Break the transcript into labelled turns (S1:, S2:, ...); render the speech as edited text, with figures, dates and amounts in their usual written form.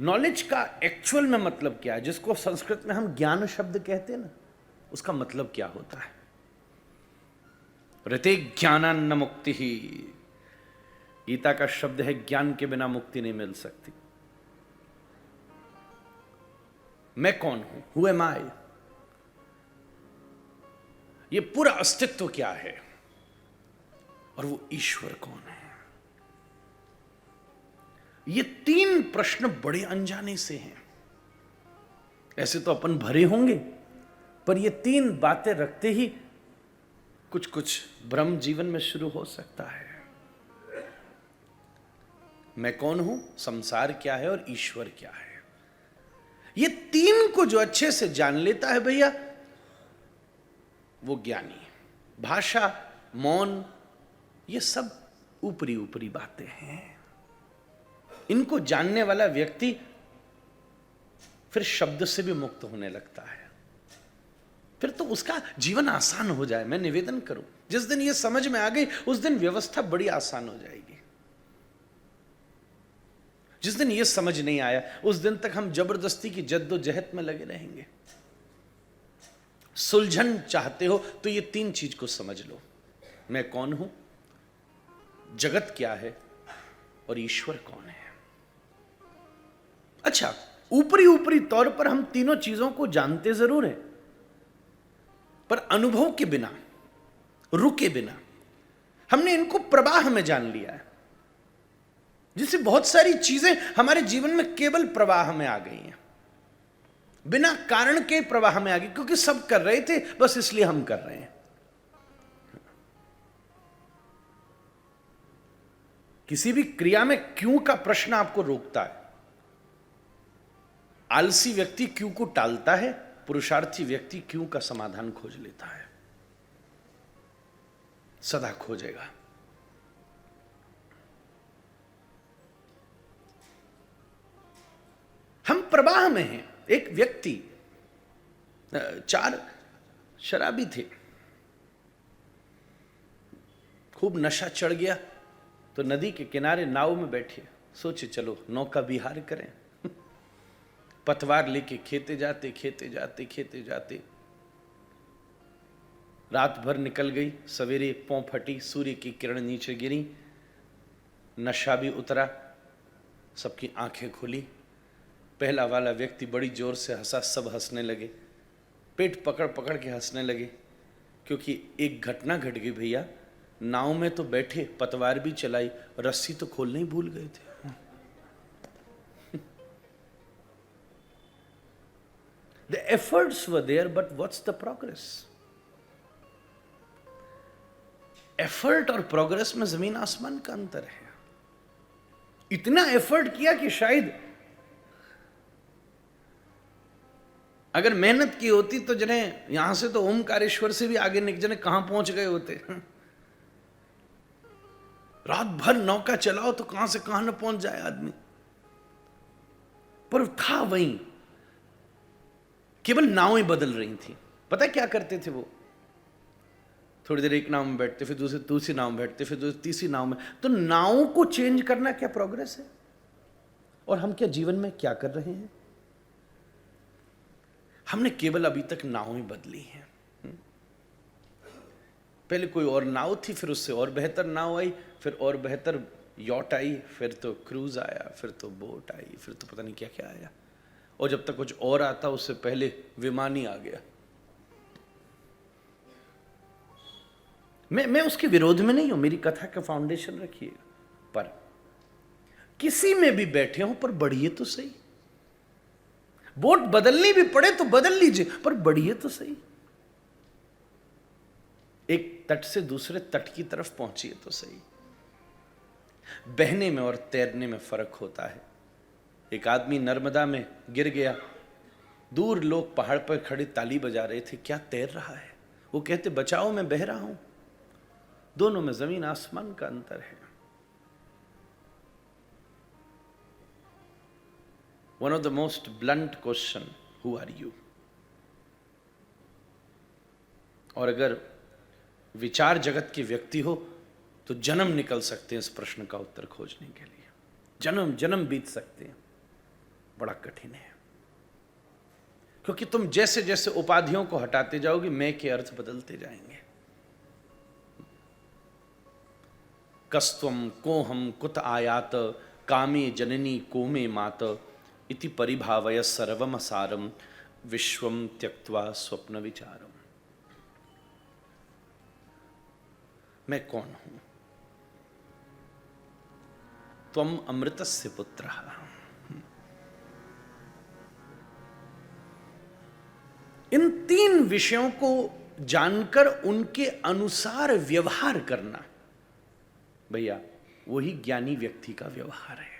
S1: Knowledge का actual में मतलब क्या है, जिसको संस्कृत में हम ज्ञान शब्द कहते हैं ना, उसका मतलब क्या होता है? ऋते ज्ञानान्न मुक्ति ही, गीता का शब्द है, ज्ञान के बिना मुक्ति नहीं मिल सकती। मैं कौन हूं, हु एम आई, ये पूरा अस्तित्व क्या है, और वो ईश्वर कौन है? ये तीन प्रश्न बड़े अनजाने से हैं। ऐसे तो अपन भरे होंगे, पर ये तीन बातें रखते ही कुछ कुछ भ्रम जीवन में शुरू हो सकता है। मैं कौन हूं, संसार क्या है और ईश्वर क्या है, ये तीन को जो अच्छे से जान लेता है भैया, वो ज्ञानी। भाषा, मौन, ये सब ऊपरी ऊपरी बातें हैं। इनको जानने वाला व्यक्ति फिर शब्द से भी मुक्त होने लगता है, फिर तो उसका जीवन आसान हो जाए। मैं निवेदन करूं, जिस दिन ये समझ में आ गई उस दिन व्यवस्था बड़ी आसान हो जाएगी। जिस दिन ये समझ नहीं आया उस दिन तक हम जबरदस्ती की जद्दोजहद में लगे रहेंगे। सुलझन चाहते हो तो ये तीन चीज को समझ लो, मैं कौन हूं, जगत क्या है, और ईश्वर कौन है। अच्छा, ऊपरी ऊपरी तौर पर हम तीनों चीजों को जानते जरूर हैं, पर अनुभव के बिना, रुके बिना हमने इनको प्रवाह में जान लिया है, जिससे बहुत सारी चीजें हमारे जीवन में केवल प्रवाह में आ गई हैं, बिना कारण के प्रवाह में आ गई, क्योंकि सब कर रहे थे बस इसलिए हम कर रहे हैं। किसी भी क्रिया में क्यों का प्रश्न आपको रोकता है। आलसी व्यक्ति क्यों को टालता है, पुरुषार्थी व्यक्ति क्यों का समाधान खोज लेता है, सदा खोजेगा। हम प्रवाह में हैं। एक व्यक्ति, 4 शराबी थे, खूब नशा चढ़ गया तो नदी के किनारे नाव में बैठे, सोचे चलो नौका विहार करें। पतवार लेके खेते जाते खेते जाते खेते जाते रात भर निकल गई। सवेरे पौ फटी, सूर्य की किरण नीचे गिरी, नशा भी उतरा, सबकी आंखें खुली। पहला वाला व्यक्ति बड़ी जोर से हंसा, सब हंसने लगे, पेट पकड़ पकड़ के हंसने लगे, क्योंकि एक घटना घट गई भैया। नाव में तो बैठे, पतवार भी चलाई, रस्सी तो खोलने ही भूल गए थे। The efforts were there, but what's the progress? Effort और प्रोग्रेस में जमीन आसमान का अंतर है। इतना एफर्ट किया कि शायद अगर मेहनत की होती तो जिन्हें यहां से तो ओमकारेश्वर से भी आगे जने कहां पहुंच गए होते। रात भर नौका चलाओ तो कहां से कहां न पहुंच जाए आदमी, पर था वहीं, केवल नावें बदल रही थी। पता है क्या करते थे वो? थोड़ी देर एक नाव में बैठते, फिर दूसरी नाव में बैठते, फिर तीसरी नाव में। तो नावों को चेंज करना क्या प्रोग्रेस है? और हम क्या जीवन में क्या कर रहे हैं? हमने केवल अभी तक नावें बदली हैं। पहले कोई और नाव थी, फिर उससे और बेहतर नाव आई, फिर और बेहतर यॉट आई, फिर तो क्रूज आया, फिर तो बोट आई, फिर तो पता नहीं क्या क्या आया, और जब तक कुछ और आता उससे पहले विमान ही आ गया। मैं उसके विरोध में नहीं हूं, मेरी कथा का फाउंडेशन रखिए, पर किसी में भी बैठे हो पर बढ़िए तो सही। बोट बदलनी भी पड़े तो बदल लीजिए, पर बढ़िए तो सही। एक तट से दूसरे तट की तरफ पहुंचिए तो सही। बहने में और तैरने में फर्क होता है। एक आदमी नर्मदा में गिर गया, दूर लोग पहाड़ पर खड़े ताली बजा रहे थे, क्या तैर रहा है? वो कहते बचाओ मैं बह रहा हूं। दोनों में जमीन आसमान का अंतर है। One of the most blunt question, who are you? और अगर विचार जगत के व्यक्ति हो तो जन्म निकल सकते हैं इस प्रश्न का उत्तर खोजने के लिए। जन्म जन्म बीत सकते हैं। बड़ा कठिन है, क्योंकि तुम जैसे जैसे उपाधियों को हटाते जाओगे मैं के अर्थ बदलते जाएंगे। कस्त्वम कोहम कुत आयात कामे जननी कोमे मात इति परिभावय सर्वम सारम विश्वम त्यक्त्वा स्वप्न विचारम। मैं कौन हूं? त्वम अमृतस्य पुत्रः। इन तीन विषयों को जानकर उनके अनुसार व्यवहार करना, भैया वही ज्ञानी व्यक्ति का व्यवहार है।